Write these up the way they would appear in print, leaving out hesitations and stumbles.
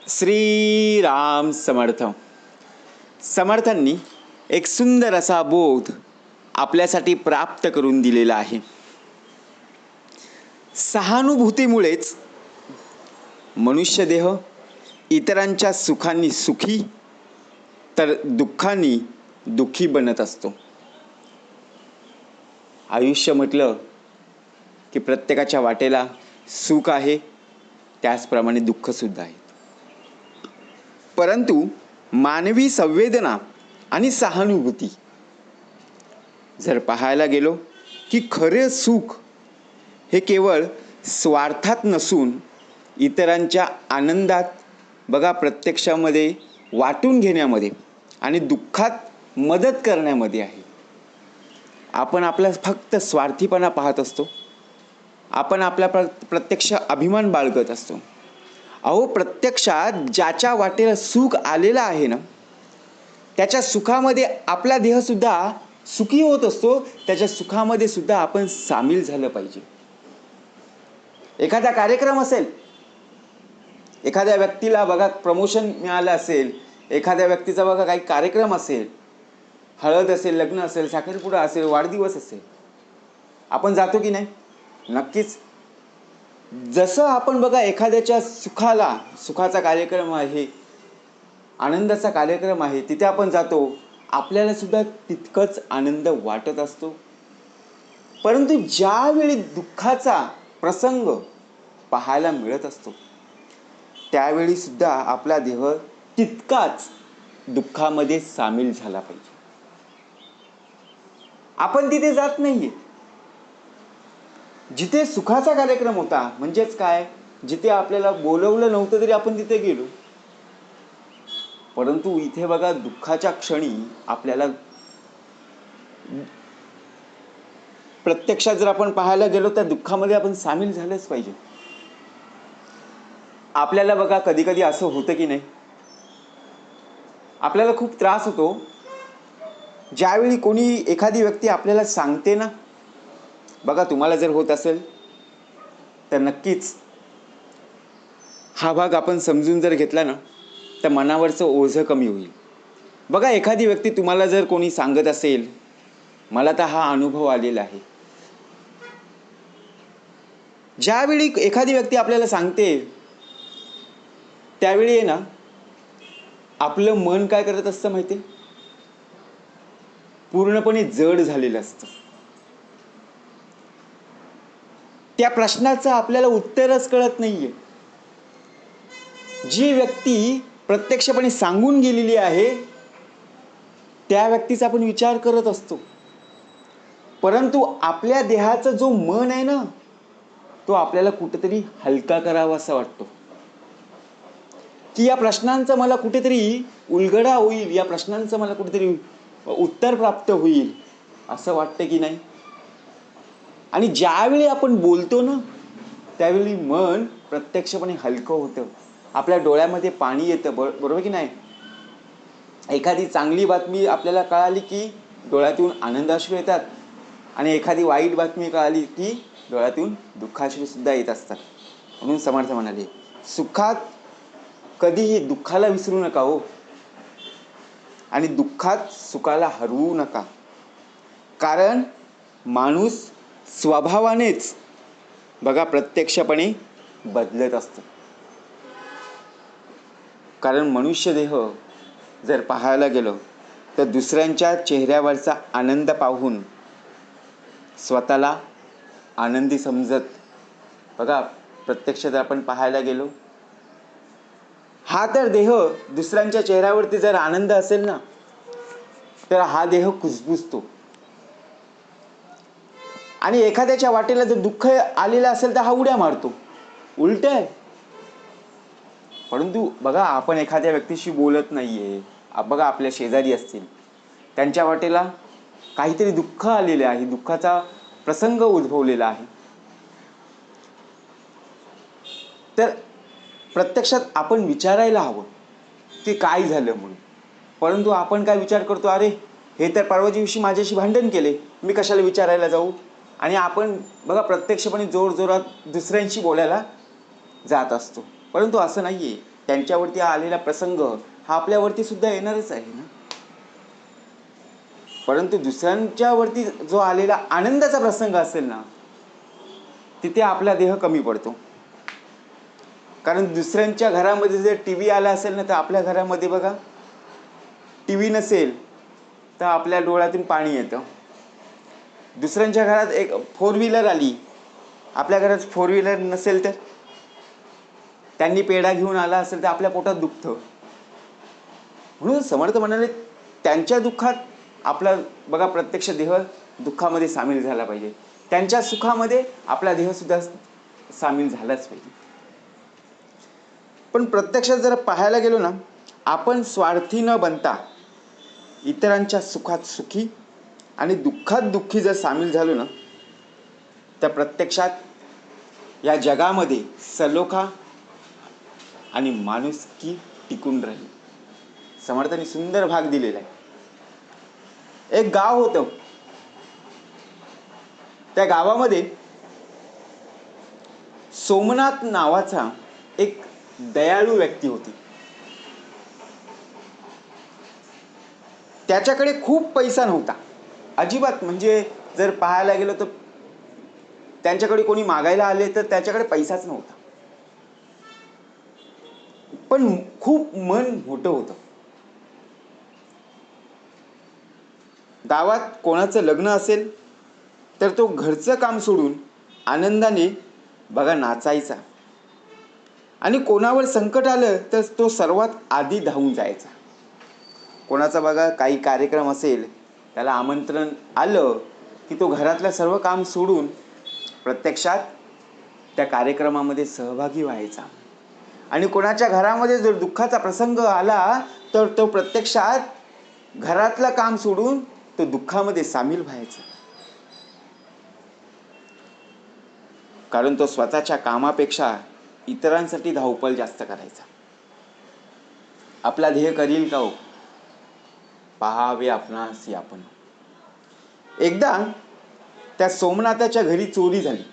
श्री राम समर्थ. समर्थांनी एक सुंदर असा बोध आपल्यासाठी प्राप्त करून दिलेला आहे. सहानुभूतीमुळेच मनुष्य देह इतरांच्या सुखांनी सुखी तर दुःखांनी दुःखी बनत असतो. आयुष्य म्हटलं की प्रत्येकाच्या वाटेला सुख आहे, त्याचप्रमाणे दुःख सुद्धा आहे. परंतु मानवी संवेदना आणि सहानुभूती जर पाहायला गेलो की खरे सुख हे केवळ स्वार्थात नसून इतरांच्या आनंदात बघा प्रत्यक्षामध्ये वाटून घेण्यामध्ये आणि दुःखात मदत करण्यामध्ये आहे. आपण आपला फक्त स्वार्थीपणा पाहत असतो. आपण आपला प्रत्यक्ष अभिमान बाळगत असतो. अहो, प्रत्यक्षात ज्याच्या वाटेला सुख आलेलं आहे ना, त्याच्या सुखामध्ये आपला देह सुद्धा सुखी होत असतो. त्याच्या सुखामध्ये सुद्धा आपण सामील झालं पाहिजे. एखादा कार्यक्रम असेल, एखाद्या व्यक्तीला बघा प्रमोशन मिळालं असेल, एखाद्या व्यक्तीचा बघा काही कार्यक्रम असेल, हळद असेल, लग्न असेल, साखरपुडा असेल, वाढदिवस असेल, आपण जातो की नाही? नक्कीच. जसं आपण बघा एखाद्याच्या सुखाचा कार्यक्रम आहे, आनंदाचा कार्यक्रम आहे, तिथे आपण जातो, आपल्याला सुद्धा तितकंच आनंद वाटत असतो. परंतु ज्यावेळी दुःखाचा प्रसंग पाहायला मिळत असतो, त्यावेळी सुद्धा आपला देह तितकाच दुःखामध्ये सामील झाला पाहिजे. आपण तिथे जात नाहीये. जिथे सुखाचा कार्यक्रम होता, म्हणजेच काय, जिथे आपल्याला बोलवलं नव्हतं तरी आपण तिथे गेलो. परंतु इथे बघा दुःखाच्या क्षणी आपल्याला प्रत्यक्षात जर आपण पाहायला गेलो तर दुःखामध्ये आपण सामील झालंच पाहिजे. आपल्याला बघा कधी कधी असं होतं की नाही, आपल्याला खूप त्रास होतो ज्यावेळी कोणी एखादी व्यक्ती आपल्याला सांगते ना, बघा तुम्हाला जर होत असेल तर नक्कीच हा भाग आपण समजून जर घेतला ना तर मनावरचं ओझं कमी होईल. बघा एखादी व्यक्ती तुम्हाला जर कोणी सांगत असेल, मला तर हा अनुभव आलेला आहे, ज्यावेळी एखादी व्यक्ती आपल्याला सांगते त्यावेळी आहे ना, आपलं मन काय करत असतं माहिती आहे? पूर्णपणे जड झालेलं असतं. त्या प्रश्नाचं आपल्याला उत्तरच कळत नाहीये. जी व्यक्ती प्रत्यक्षपणे सांगून गेलेली आहे त्या व्यक्तीचा आपण विचार करत असतो. परंतु आपल्या देहाचा जो मन आहे ना, तो आपल्याला कुठेतरी हलका करावा असा वाटतो, की या प्रश्नांचा मला कुठेतरी उलगडा होईल, या प्रश्नांचं मला कुठेतरी उत्तर प्राप्त होईल असं वाटतं की नाही? आणि ज्यावेळी आपण बोलतो ना, त्यावेळी मन प्रत्यक्षपणे हलकं होतं. आपल्या डोळ्यामध्ये पाणी येतं, बरोबर की नाही? एखादी चांगली बातमी आपल्याला कळाली की डोळ्यातून आनंदाश्रू येतात, आणि एखादी वाईट बातमी कळाली की डोळ्यातून दुःखाश्रू सुद्धा येत असतात. म्हणून समर्थ म्हणाले, सुखात कधीही दुःखाला विसरू नका हो, आणि दुःखात सुखाला हरवू नका. कारण माणूस स्वभावानेच बघा प्रत्यक्षपणे बदलत असतो. कारण मनुष्य देह जर पाहायला गेलो तर दुसऱ्यांच्या चेहऱ्यावरचा आनंद पाहून स्वतःला आनंदी समजत, बघा प्रत्यक्ष जर आपण पाहायला गेलो, हा तर देह दुसऱ्यांच्या चेहऱ्यावरती जर आनंद असेल ना, तर हा देह कुजबुजतो. आणि एखाद्याच्या वाटेला जर दुःख आलेलं असेल तर हा उड्या मारतो, उलट आहे. परंतु बघा आपण एखाद्या व्यक्तीशी बोलत नाहीये, बघा आपल्या शेजारी असतील, त्यांच्या वाटेला काहीतरी दुःख आलेले आहे, दुःखाचा प्रसंग उद्भवलेला आहे, तर प्रत्यक्षात आपण विचारायला हवं की काय झालं म्हणून. परंतु आपण काय विचार करतो, अरे हे तर परवा दिवशी माझ्याशी भांडण केले, मी कशाला विचारायला जाऊ. आणि आपण बघा प्रत्यक्षपणे जोरजोरात दुसऱ्यांशी बोलायला जात असतो. परंतु असं नाहीये. त्यांच्यावरती आलेला प्रसंग हा आपल्यावरती सुद्धा येणारच आहे ना. परंतु दुसऱ्यांच्यावरती जो आलेला आनंदाचा प्रसंग असेल ना, तिथे आपला देह कमी पडतो. कारण दुसऱ्यांच्या घरामध्ये जर टीव्ही आला असेल ना, तर आपल्या घरामध्ये बघा टीव्ही नसेल तर आपल्या डोळ्यातून पाणी येतं. दुसऱ्यांच्या घरात एक 4 व्हीलर आली, आपल्या घरात 4 व्हीलर नसेल तर त्यांनी पेढा घेऊन आला असेल तर आपल्या पोटात दुखतं. म्हणून समर्थ म्हणाले त्यांच्या दुःखात आपला बघा प्रत्यक्ष देह दुःखामध्ये सामील झाला पाहिजे, त्यांच्या सुखामध्ये आपला देह सुद्धा सामील झालाच पाहिजे. पण प्रत्यक्षात जर पाहायला गेलो ना, आपण स्वार्थी न बनता इतरांच्या सुखात सुखी आणि दुःखात दुःखी जर सामील झालो ना, तर प्रत्यक्षात या जगामध्ये सलोखा आणि माणुसकी टिकून राहील. समर्थाने सुंदर भाग दिलेला आहे. एक गाव होतं, त्या गावामध्ये सोमनाथ नावाचा एक दयाळू व्यक्ती होती. त्याच्याकडे खूप पैसा नव्हता अजिबात. म्हणजे जर पाहायला गेलो तर त्यांच्याकडे कोणी मागायला आले तर त्याच्याकडे पैसाच नव्हता, पण खूप मन मोठं होतं. गावात कोणाचं लग्न असेल तर तो घरचं काम सोडून आनंदाने बघा नाचायचा, आणि कोणावर संकट आलं तर तो सर्वात आधी धावून जायचा. कोणाचा बघा काही कार्यक्रम असेल, त्याला आमंत्रण आलं की तो घरातलं सर्व काम सोडून प्रत्यक्षात त्या कार्यक्रमामध्ये सहभागी व्हायचा. आणि कोणाच्या घरामध्ये जर दुःखाचा प्रसंग आला तर तो प्रत्यक्षात घरातलं काम सोडून तो दुःखामध्ये सामील व्हायचा. कारण तो स्वतःच्या कामापेक्षा इतरांसाठी धावपळ जास्त करायचा. आपला ध्येय करील का हो, पहावे आपणास आपण. एकदा त्या सोमनाथाच्या घरी चोरी झाली.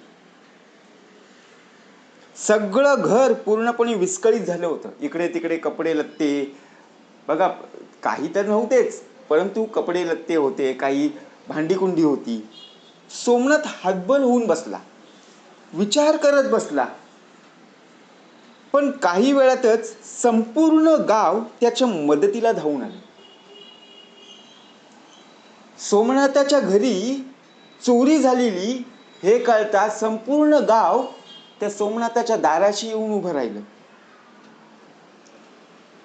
सगळं घर पूर्णपणे विस्कळीत झालं होतं. इकडे तिकडे कपडे लत्ते बघा, काही तर नव्हतेच, परंतु कपडे लत्ते होते, काही भांडीकुंडी होती. सोमनाथ हतबल होऊन बसला, विचार करत बसला. पण काही वेळातच संपूर्ण गाव त्याच्या मदतीला धावून आले. सोमनाथाच्या घरी चोरी झालेली हे कळता संपूर्ण गाव त्या सोमनाथाच्या दाराशी येऊन उभं राहिलं.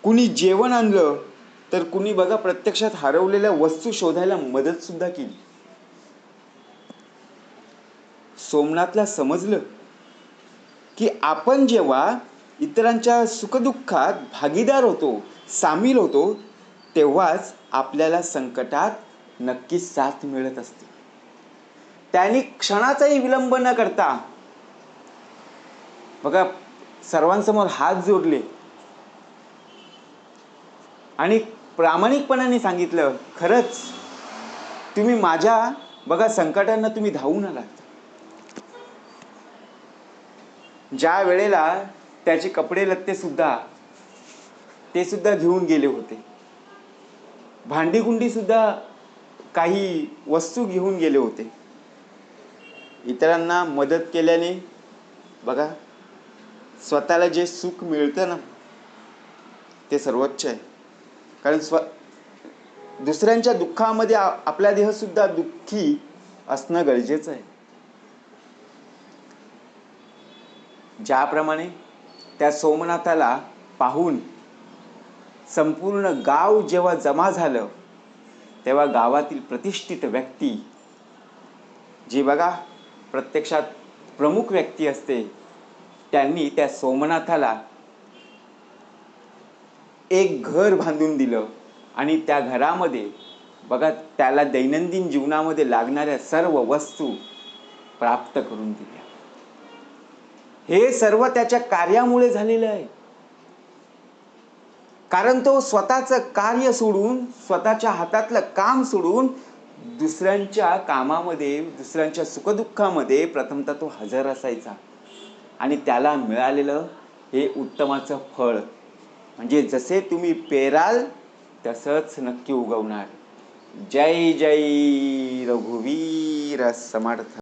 कुणी जेवण आणलं तर कुणी बघा प्रत्यक्षात हरवलेल्या वस्तू शोधायला मदत सुद्धा केली. सोमनाथला समजलं की आपण जेव्हा इतरांच्या सुखदुःखात भागीदार होतो, सामील होतो, तेव्हाच आपल्याला संकटात नक्कीच साथ मिळत असते. त्यांनी क्षणाचाही विलंब न करता बघा सर्वांसमोर हात जोडले आणि प्रामाणिकपणाने सांगितलं, खरंच तुम्ही माझ्या बघा संकटांना तुम्ही धावून आलात. ज्या वेळेला त्याचे कपडे लत्ते सुद्धा ते सुद्धा घेऊन गेले होते, भांडीकुंडी सुद्धा काही वस्तू घेऊन गेले होते. इतरांना मदत केल्याने बघा स्वतःला जे सुख मिळतं ना, ते सर्वोच्च आहे. कारण दुसऱ्यांच्या दुःखामध्ये आपला देह सुद्धा दुःखी असणं गरजेचं आहे. ज्याप्रमाणे त्या सोमनाथाला पाहून संपूर्ण गाव जेव्हा जमा झालं, तेव्हा गावातील प्रतिष्ठित व्यक्ती, जी बघा प्रत्यक्षात प्रमुख व्यक्ती असते, त्यांनी त्या सोमनाथाला एक घर बांधून दिलं आणि त्या घरामध्ये बघा त्याला दैनंदिन जीवनामध्ये लागणाऱ्या सर्व वस्तू प्राप्त करून दिल्या. हे सर्व त्याच्या कार्यामुळे झालेलं आहे. कारण तो स्वतःचं कार्य सोडून, स्वतःच्या हातातलं काम सोडून दुसऱ्यांच्या कामामध्ये, दुसऱ्यांच्या सुखदुःखामध्ये प्रथमतः तो हजर असायचा. आणि त्याला मिळालेलं हे उत्तमाचं फळ म्हणजे जसे तुम्ही पेराल तसंच नक्की उगवणार. जय जय रघुवीर समर्थ.